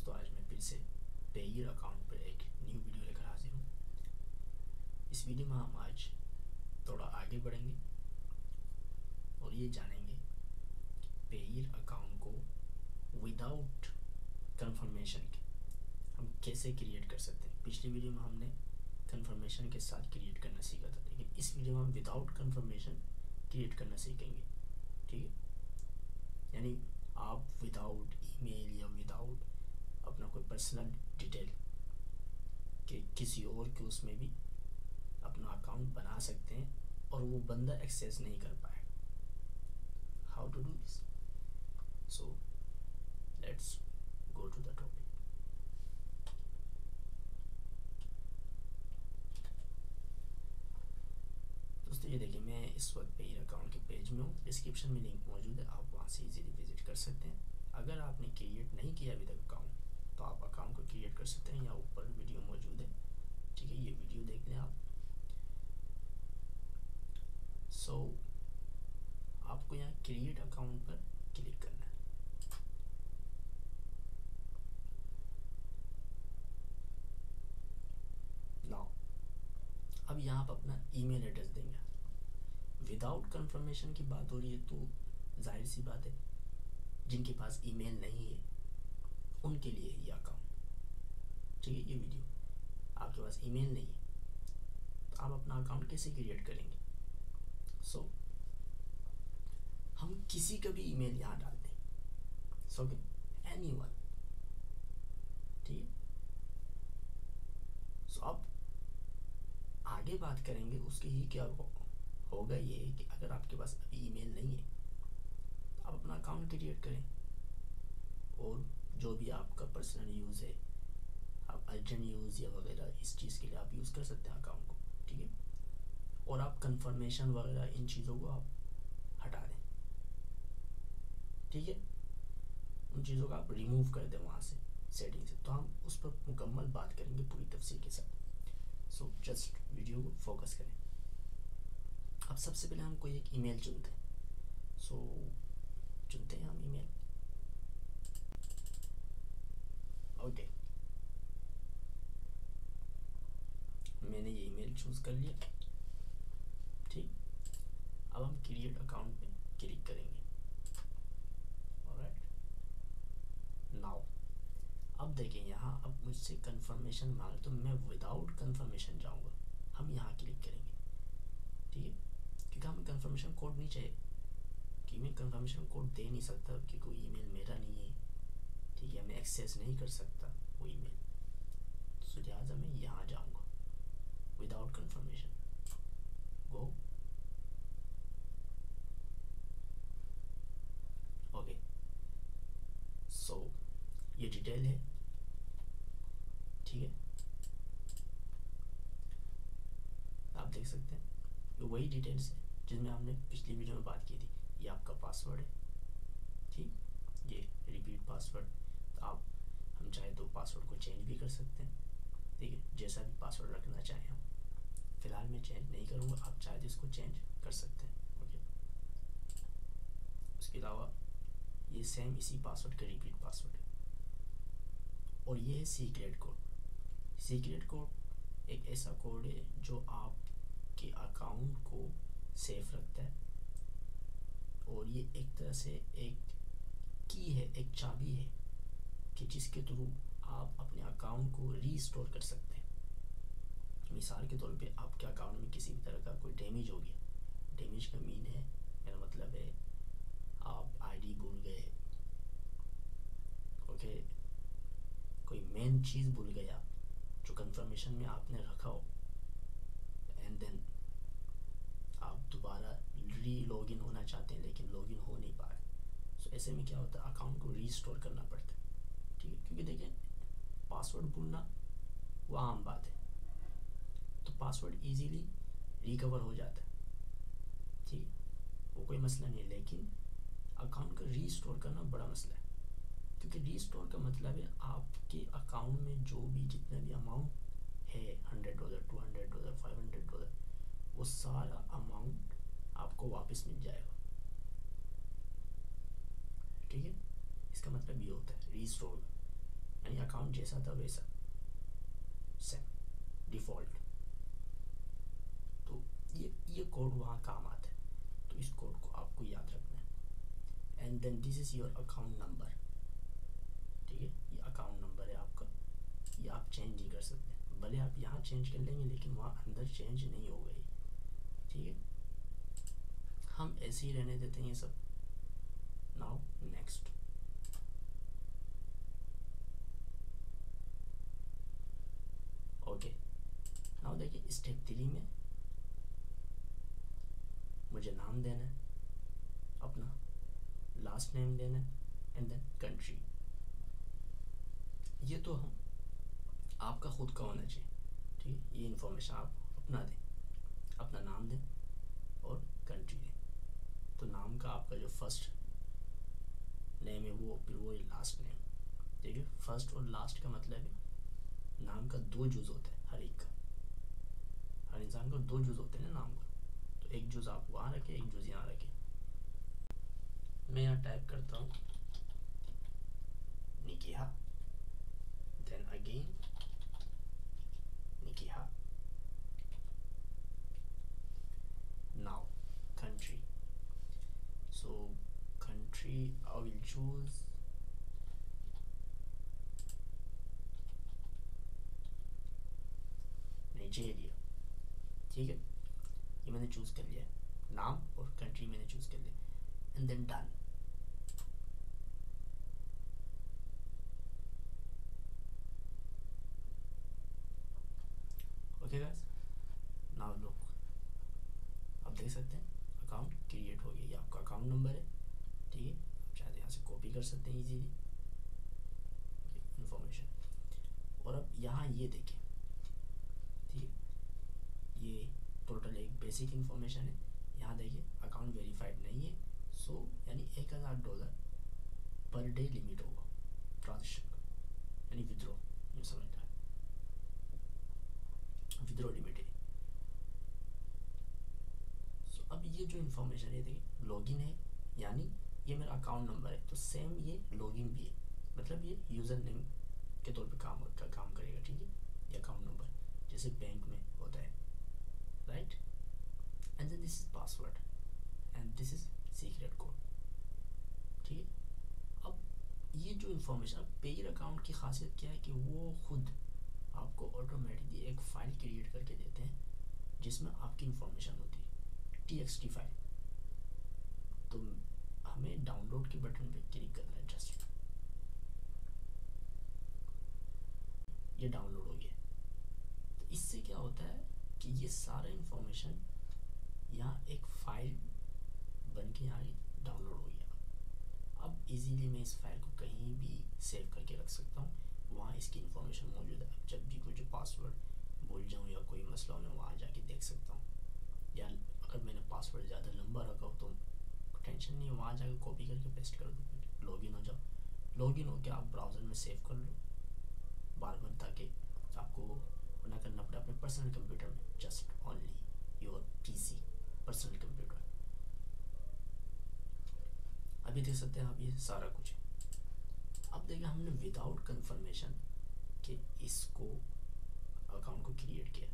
दोस्तों, आज मैं फिर से पेयर अकाउंट पर एक न्यू वीडियो लेकर हाजिर हूँ। इस वीडियो में हम आज थोड़ा आगे बढ़ेंगे और ये जानेंगे कि पेयर अकाउंट को विदाउट कंफर्मेशन के हम कैसे क्रिएट कर सकते हैं। पिछली वीडियो में हमने कंफर्मेशन के साथ क्रिएट करना सीखा था, लेकिन इस वीडियो में हम विदाउट कंफर्मेशन क्रिएट करना सीखेंगे। ठीक है, यानी आप विदाउट ईमेल या विदाउट अपना कोई पर्सनल डिटेल के किसी और के उसमें भी अपना अकाउंट बना सकते हैं और वो बंदा एक्सेस नहीं कर पाए। How to do this? So let's go to the topic. दोस्तों, ये देखिए, मैं इस वक्त पेयर अकाउंट के पेज में हूँ। डिस्क्रिप्शन में लिंक मौजूद है, आप वहाँ से इजीली विजिट कर सकते हैं। अगर आपने क्रिएट नहीं किया अभी तक अकाउंट, तो आप अकाउंट को क्रिएट कर सकते हैं। यहाँ ऊपर वीडियो मौजूद है, ठीक है, ये वीडियो देख लें आप। सो आपको यहाँ क्रिएट अकाउंट पर क्लिक करना है। नाउ अब यहाँ आप अपना ईमेल एड्रेस देंगे। विदाउट कंफर्मेशन की बात हो रही है, तो जाहिर सी बात है, जिनके पास ईमेल नहीं है उनके लिए ये अकाउंट। ठीक है, ये वीडियो आपके पास ईमेल नहीं है तो आप अपना अकाउंट कैसे क्रिएट करेंगे? सो हम किसी का भी ईमेल यहाँ डालते हैं। सो एनीवन, ठीक है। सो अब आगे बात करेंगे उसके ही क्या होगा ये कि अगर आपके पास अभी ईमेल नहीं है तो आप अपना अकाउंट क्रिएट करें और जो भी आपका पर्सनल यूज़ है, आप अर्जेंट यूज़ या वगैरह इस चीज़ के लिए आप यूज़ कर सकते हैं अकाउंट को। ठीक है, और आप कंफर्मेशन वगैरह इन चीज़ों को आप हटा दें। ठीक है, उन चीज़ों को आप रिमूव कर दें वहाँ से सेटिंग से। तो हम उस पर मुकम्मल बात करेंगे पूरी तफसील के साथ। सो जस्ट वीडियो को फोकस करें। अब सबसे पहले हम कोई एक ईमेल चुनते हैं। सो चुनते हैं हम ईमेल। ओके, मैंने ये ईमेल चूज़ कर लिया। ठीक, अब हम क्रिएट अकाउंट पे क्लिक करेंगे। ऑलराइट, नाउ अब देखें, यहाँ अब मुझसे कंफर्मेशन मांगे तो मैं विदाउट कंफर्मेशन जाऊँगा। हम यहाँ क्लिक करेंगे। ठीक है, क्योंकि हमें कंफर्मेशन कोड नहीं चाहिए, कि मैं कंफर्मेशन कोड दे नहीं सकता कि कोई ईमेल मेरा नहीं है। ठीक है, मैं एक्सेस नहीं कर सकता वो ईमेल, तो लिहाजा मैं यहाँ जाऊँगा विदाउट कंफर्मेशन। गो। ओके, सो ये डिटेल है। ठीक है, आप देख सकते हैं ये वही डिटेल्स है जिनमें हमने पिछली वीडियो में बात की थी। ये आपका पासवर्ड है। ठीक, ये रिपीट पासवर्ड। तो आप, हम चाहे तो पासवर्ड को चेंज भी कर सकते हैं। ठीक है, जैसा भी पासवर्ड रखना चाहें हम। फिलहाल मैं चेंज नहीं करूँगा, आप चाहे तो इसको चेंज कर सकते हैं। ओके, उसके अलावा ये सेम इसी पासवर्ड का रिपीट पासवर्ड है। और ये है सीक्रेट कोड। सीक्रेट कोड एक ऐसा कोड है जो आपके अकाउंट को सेफ रखता है, और ये एक तरह से एक की है, एक चाबी है कि जिसके थ्रू आप अपने अकाउंट को रीस्टोर कर सकते हैं। मिसाल के तौर पे आपके अकाउंट में किसी भी तरह का कोई डैमेज हो गया। डैमेज का मीन है, मेरा मतलब है आप आईडी भूल गए, ओके, कोई मेन चीज़ भूल गए आप जो कंफर्मेशन में आपने रखा हो, एंड देन आप दोबारा री लॉगिन होना चाहते हैं लेकिन लॉगिन हो नहीं पा रहे। सो ऐसे में क्या होता है, अकाउंट को रीस्टोर करना पड़ता है। ठीक है, क्योंकि देखें, पासवर्ड भूलना वो आम बात है, तो पासवर्ड इजीली रिकवर हो जाता है। ठीक है, वो कोई मसला नहीं है, लेकिन अकाउंट को रीस्टोर करना बड़ा मसला है। क्योंकि रीस्टोर का मतलब है आपके अकाउंट में जो भी जितना भी अमाउंट है, $100, $200, $500, वो सारा अमाउंट आपको वापस मिल जाएगा। ठीक है, इसका मतलब ये होता है रीस्टोर, यानी अकाउंट जैसा था वैसा सेम डिफ़ॉल्ट। तो ये कोड वहाँ काम आता है, तो इस कोड को आपको याद रखना है। And then this is your account number, ठीक है, ये अकाउंट नंबर है आपका, ये आप चेंज नहीं कर सकते, भले आप यहाँ चेंज कर लेंगे लेकिन वहाँ अंदर चेंज नहीं होगा ये, ठीक है। हम ऐसे ही रहने देते हैं ये सब। Now next, okay. नाउ देखिए स्टेप 3 में मुझे नाम देना है अपना, लास्ट नेम देना है, एंड देन कंट्री। ये तो हम आपका खुद का होना चाहिए, ठीक है, ये इन्फॉर्मेशन आप अपना दें, अपना नाम दें और कंट्री दें। तो नाम का आपका जो फर्स्ट नेम है वो, फिर वो लास्ट नेम, ठीक है। फर्स्ट और लास्ट का मतलब है नाम का 2 जूज़ होता है हर एक का, हर इंसान का 2 जूज़ होते हैं ना नाम का, तो एक जूज़ आप वहाँ रखें, एक जूज़ यहाँ रखें। मैं यहाँ टाइप करता हूँ निकिहा, देन अगेन निकिहा। Now country, so country I will choose Nigeria, ठीक है, ये मैंने चूज़ कर लिया, नाम और कंट्री मैंने चूज़ कर लिया, and then done. Okay guys, now look, आप देख सकते हैं अकाउंट क्रिएट हो गया, ये आपका अकाउंट नंबर है, ठीक है। आप चाहे यहाँ से कॉपी कर सकते हैं इजीली इन्फॉर्मेशन। और अब यहाँ ये देखें, ठीक है, ये टोटल एक बेसिक इन्फॉर्मेशन है। यहाँ देखिए अकाउंट वेरीफाइड नहीं है, सो यानी $1000 पर डे लिमिट होगा ट्रांजेक्शन का, यानी विद्रो, ये समझना है, विद्रो लिमिट है। सो अब ये जो इन्फॉर्मेशन है, देखिए लॉगिन है, यानी ये मेरा अकाउंट नंबर है, तो सेम ये लॉगिन भी है, मतलब ये यूज़र नेम के तौर पे काम करेगा, ठीक है। ये अकाउंट नंबर जैसे बैंक में होता है, right. And then this is password and this is secret code, ठीक है। अब ये जो इन्फॉर्मेशन, अब पेयर अकाउंट की खासियत क्या है कि वो खुद आपको ऑटोमेटिकली एक फ़ाइल क्रिएट करके देते हैं जिसमें आपकी इन्फॉर्मेशन होती है, TXT फाइल। तो हमें डाउनलोड के बटन पे क्लिक करना है, जस्ट ये डाउनलोड हो गया। तो इससे क्या होता है कि ये सारा इन्फॉर्मेशन यहाँ एक फ़ाइल बन के यहाँ डाउनलोड हो गया। अब इजीली मैं इस फाइल को कहीं भी सेव करके रख सकता हूँ, वहाँ इसकी इन्फॉर्मेशन मौजूद है। जब भी मुझे पासवर्ड भूल जाऊँ या कोई मसला हो, मैं वहाँ जाके देख सकता हूँ। या अगर मैंने पासवर्ड ज़्यादा लंबा रखा हो तो टेंशन नहीं है, वहाँ जाके कॉपी करके पेस्ट कर दो, लॉगिन हो जाओ। लॉगिन हो के आप ब्राउज़र में सेव कर लो बार बार, ताकि आपको ना करना पड़े अपने पर्सनल कंप्यूटर में, just only your PC personal computer. अभी देख सकते हैं आप ये सारा कुछ। अब देखिए हमने विदाउट कंफर्मेशन कि इसको अकाउंट को क्रिएट किया,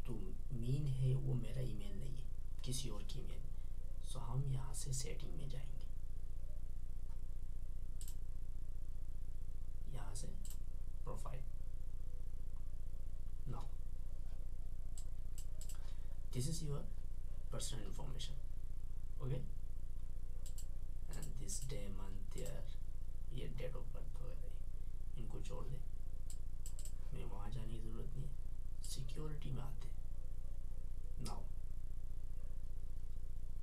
तो मीन है वो मेरा ईमेल नहीं है, किसी और की ईमेल। सो हम यहाँ से सेटिंग में जाएंगे, यहाँ से profile. Now this is your personal information, okay, and this day month year, ये डेट ऑफ बर्थ वगैरह इनको छोड़ दें, मैं वहाँ जाने की ज़रूरत नहीं है। सिक्योरिटी में आते हैं। नाउ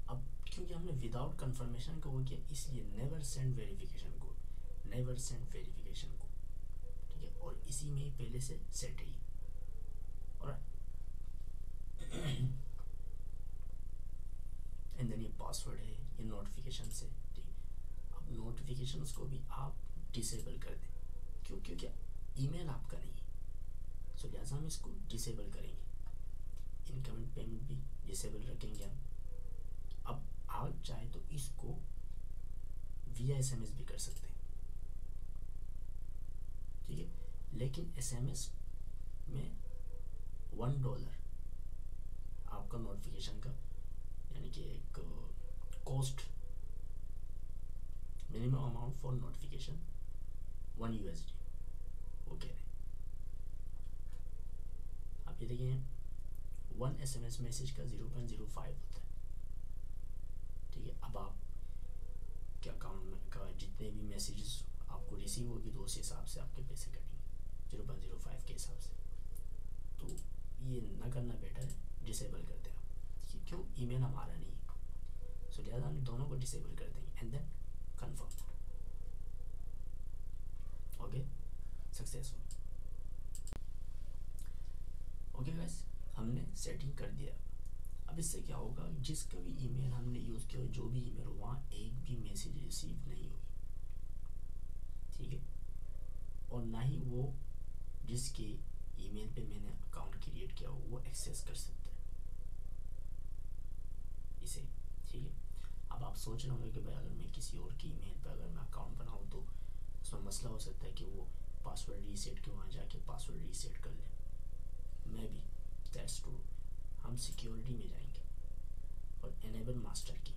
अब क्योंकि हमने विदाउट कंफर्मेशन का वो किया, इसलिए never send verification code, never send verification code, ठीक है। और इसी में ही पहले से सेट है, और एंड देन ये पासवर्ड है, ये नोटिफिकेशन से, ठीक है। अब नोटिफिकेशन को भी आप डिसेबल कर दें, क्यों, क्योंकि ईमेल आपका नहीं है, सो लिहाजा हम इसको डिसेबल करेंगे। इनकमिंग पेमेंट भी डिसेबल रखेंगे हम। अब आप चाहे तो इसको via SMS भी कर सकते हैं, ठीक है, लेकिन SMS में $1 आपका नोटिफिकेशन का, यानी कि एक cost, minimum amount for notification $1 वो कह रहे हैं। आप ये देखें 1 SMS मैसेज का 0.05 होता है। ठीक है, अब आप के अकाउंट में का जितने भी मैसेजेस आपको रिसीव होगी तो उस हिसाब से आपके पैसे कटेंगे 0.05 के हिसाब से। तो ये ना करना बेटर है, डिसेबल कर दें आप। क्यों, ईमेल हमारा नहीं है, सो लिहाजा हम दोनों को डिसेबल कर देंगे and then confirm. Okay, successful. Okay guys, हमने सेटिंग कर दिया। अब इससे क्या होगा, जिसका भी ईमेल हमने यूज़ किया, जो भी ईमेल हो, वहाँ एक भी मैसेज रिसीव नहीं होगी। ठीक है, और ना ही वो जिसके ईमेल पे मैंने अकाउंट क्रिएट किया हो वो एक्सेस कर सकते हैं इसे। ठीक है, अब आप सोच रहे होंगे कि भाई अगर मैं किसी और की ईमेल पे अगर मैं अकाउंट बनाऊँ तो उसमें मसला हो सकता है कि वो पासवर्ड रीसेट के वहाँ जाके पासवर्ड रीसेट कर ले। मैं भी, दैट्स ट्रू। हम सिक्योरिटी में जाएंगे और एनेबल मास्टर की।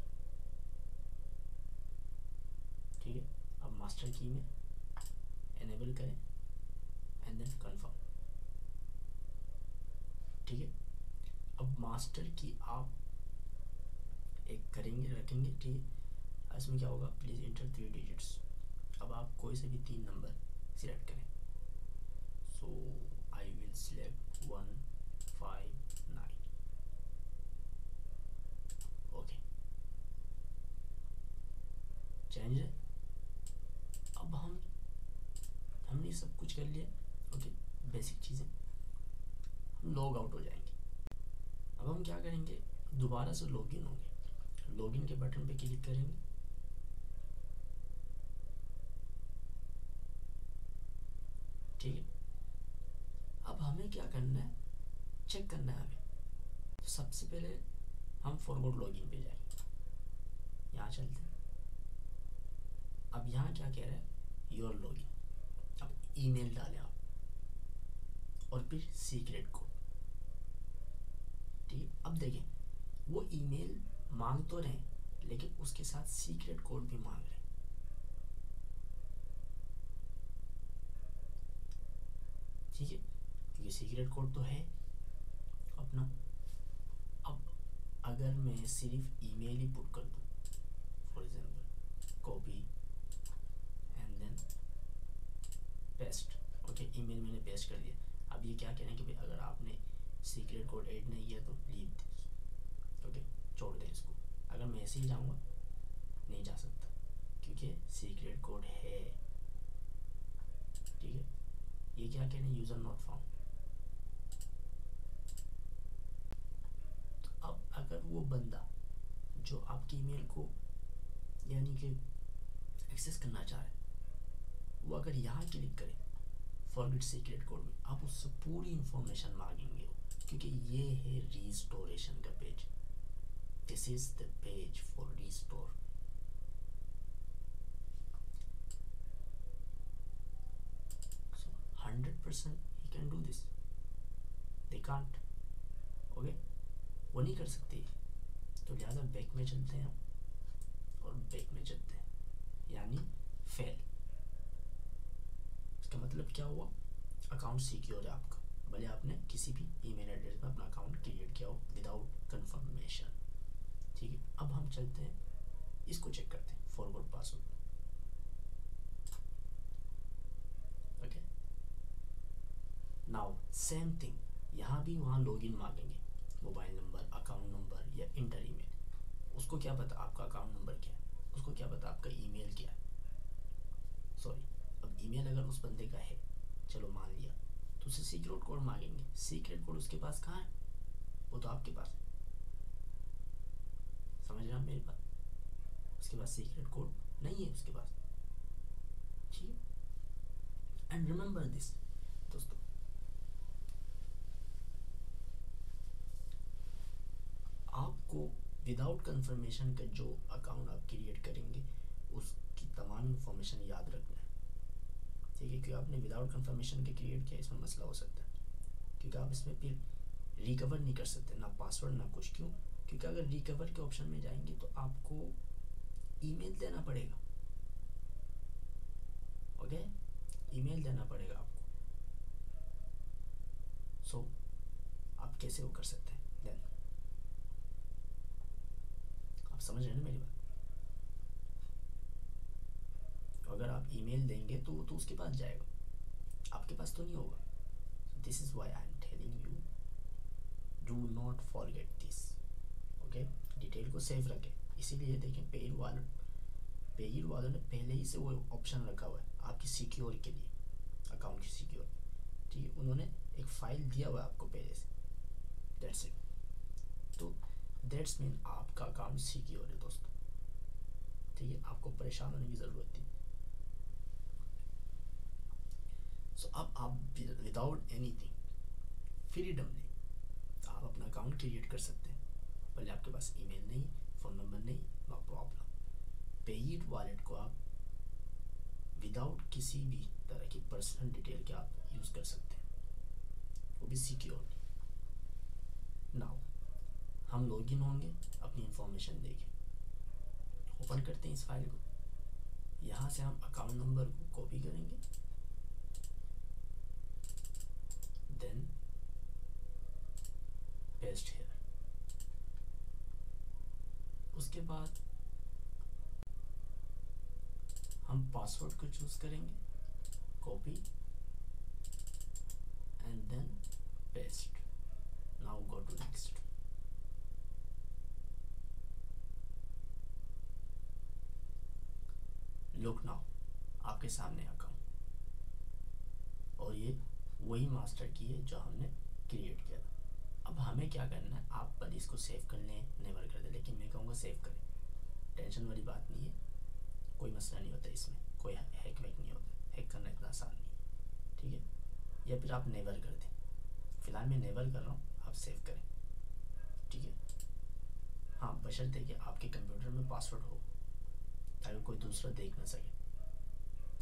ठीक है, अब मास्टर की में एनेबल करें एंड देन कन्फर्म। ठीक है, अब मास्टर की आप एक करेंगे, रखेंगे। ठीक है, इसमें क्या होगा, प्लीज़ इंटर 3 डिजिट्स। अब आप कोई से भी 3 नंबर सिलेक्ट करें। So I will select 159। Okay, change है। अब हमने सब कुछ कर लिया। ओके, बेसिक चीज़ें, हम लॉग आउट हो जाएंगे। अब हम क्या करेंगे, दोबारा से लॉगिन होंगे। लॉगिन के बटन पे क्लिक करेंगे। ठीक है, अब हमें क्या करना है, चेक करना है हमें। तो सबसे पहले हम फॉरगॉट लॉगिन पे जाएंगे। यहाँ चलते हैं। अब यहाँ क्या कह रहा है, योर लॉगिन। अब ईमेल डालें आप और फिर सीक्रेट कोड। ठीक है, अब देखें वो ईमेल मांग तो रहे हैं लेकिन उसके साथ सीक्रेट कोड भी मांग रहे हैं। ठीक है, क्योंकि सीक्रेट कोड तो है अपना। अब अगर मैं सिर्फ ईमेल ही पुट कर दूं, for example copy and then paste. Okay, email मैंने पेस्ट कर दिया। अब ये क्या कह रहे हैं कि भाई अगर आपने सीक्रेट कोड ऐड नहीं किया तो लीव दिस। ओके, छोड़ दें इसको। अगर मैं ऐसे ही जाऊँगा नहीं जा सकता क्योंकि सीक्रेट कोड है। ठीक है, ये क्या कह रहे हैं, यूज़र नॉट फाउंड। तो अब अगर वो बंदा जो आपकी ईमेल को यानी कि एक्सेस करना चाह रहे हैं, वो अगर यहाँ क्लिक करे फॉरगेट सीक्रेट कोड में, आप उससे पूरी इंफॉर्मेशन मांगेंगे हो, क्योंकि ये है रिस्टोरेशन का page. This is the page for restore. 100% he can do this, they can't। Okay, वो नहीं कर सकते। तो लिहाजा बैक में चलते हैं और बैक में चलते हैं, यानी फेल। इसका मतलब क्या हुआ, अकाउंट सिक्योर है आपका, भले आपने किसी भी ईमेल एड्रेस में अपना अकाउंट क्रिएट किया हो विदाउट कंफर्मेशन। ठीक है, अब हम चलते हैं, इसको चेक करते हैं, forgot password. Okay, now same thing, यहाँ भी वहाँ लॉगिन मांगेंगे, मोबाइल नंबर, अकाउंट नंबर या इंटर ईमेल। उसको क्या पता आपका अकाउंट नंबर क्या है, उसको क्या पता आपका ईमेल क्या है। सॉरी, अब ईमेल अगर उस बंदे का है, चलो मान लिया, तो उसे सीक्रेट कोड मांगेंगे। सीक्रेट कोड उसके पास कहाँ है, वो तो आपके पास है। समझ रहे हैं मेरी बात, उसके पास सीक्रेट कोड नहीं है उसके पास। ठीक है, एंड रिमेंबर दिस दोस्तों, आपको विदाउट कंफर्मेशन का जो अकाउंट आप क्रिएट करेंगे उसकी तमाम इंफॉर्मेशन याद रखना है। ठीक है, क्योंकि आपने विदाउट कंफर्मेशन के क्रिएट किया, इसमें मसला हो सकता है, क्योंकि आप इसमें फिर रिकवर नहीं कर सकते, ना पासवर्ड ना कुछ। क्यों? क्योंकि अगर रिकवर के ऑप्शन में जाएंगे तो आपको ईमेल देना पड़ेगा। ओके, ईमेल देना पड़ेगा आपको। सो आप कैसे वो कर सकते हैं देन? आप समझ रहे हैं ना मेरी बात? अगर आप ईमेल देंगे तो उसके पास जाएगा, आपके पास तो नहीं होगा। This is why I am telling you, do not forget this. Okay, detail को सेव रखें। इसीलिए देखें, पेड वालों ने पहले ही से वो ऑप्शन रखा हुआ है आपकी सिक्योर के लिए, अकाउंट की सिक्योर। ठीक है, उन्होंने एक फाइल दिया हुआ है आपको पहले से, दैट्स इट। तो दैट्स मीन आपका अकाउंट सिक्योर है दोस्तों। ठीक है, आपको परेशान होने की ज़रूरत नहीं। सो अब आप विदाउट एनीथिंग, फ्रीडमली आप अपना अकाउंट क्रिएट कर सकते हैं। पहले आपके पास ईमेल नहीं, फ़ोन नंबर नहीं, नो प्रॉब्लम। पेड वॉलेट को आप विदाउट किसी भी तरह की पर्सनल डिटेल के आप यूज़ कर सकते हैं, वो भी सिक्योर। नाउ हम लॉगिन होंगे, अपनी इंफॉर्मेशन देखें, ओपन करते हैं इस फाइल को। यहाँ से हम अकाउंट नंबर को कॉपी करेंगे, देन पेस्ट हियर। उसके बाद हम पासवर्ड को चूज़ करेंगे, copy and then paste. Now go to next. Look now, आपके सामने अकाउंट, और ये वही मास्टर की है जो हमने क्रिएट किया था। अब हमें क्या करना है, आप पर इसको सेव कर लें, नेवर कर दें, लेकिन मैं कहूँगा सेव करें। टेंशन वाली बात नहीं है, कोई मसला नहीं होता इसमें, कोई हैक वैक नहीं होता, हैक करना इतना आसान नहीं है। ठीक है, या फिर आप नेवर कर दें। फिलहाल मैं नेवर कर रहा हूँ, आप सेव करें। ठीक है, हाँ, बशर्ते कि आपके कंप्यूटर में पासवर्ड हो, ताकि कोई दूसरा देख ना सके,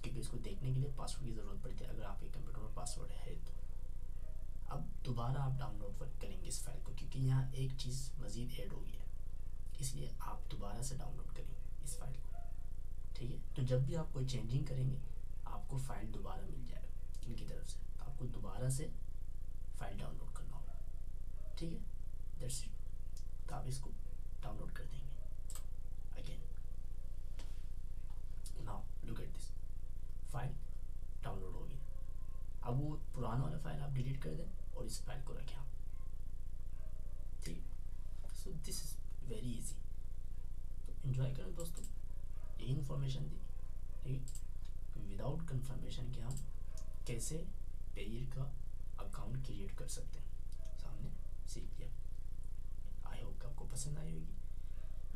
क्योंकि इसको देखने के लिए पासवर्ड की ज़रूरत पड़ती है अगर आपके कंप्यूटर में पासवर्ड है तो। अब दोबारा आप डाउनलोड करेंगे इस फाइल को, क्योंकि यहाँ एक चीज़ मज़ीद ऐड हो गई है, इसलिए आप दोबारा से डाउनलोड करेंगे इस फाइल को। ठीक है, तो जब भी आप कोई चेंजिंग करेंगे आपको फ़ाइल दोबारा मिल जाएगा इनकी तरफ से, तो आपको दोबारा से फ़ाइल डाउनलोड करना होगा। ठीक है, दैट्स इट। तो आप इसको डाउनलोड कर देंगे again. Now look at this, file download हो गई। अब वो पुराना वाला फाइल आप डिलीट कर दें और इस फाइल को रखें आप। ठीक है, so this is very easy. तो इन्जॉय करें दोस्तों, यही इन्फॉर्मेशन दी। ठीक है, विदाउट कंफर्मेशन के हम कैसे पेयर का अकाउंट क्रिएट कर सकते हैं, सामने सीख लिया। आई होप कि आपको पसंद आई होगी।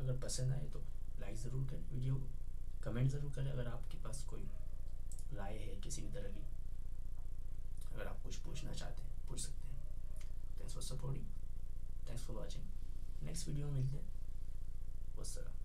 अगर पसंद आए तो लाइक ज़रूर करें वीडियो को, कमेंट ज़रूर करें। अगर आपके पास कोई राय है किसी भी तरह की, अगर आप कुछ पूछना चाहते हैं पूछ सकते हैं। Thanks for supporting, thanks for watching. Next video में मिलते हैं। वस्सलाम।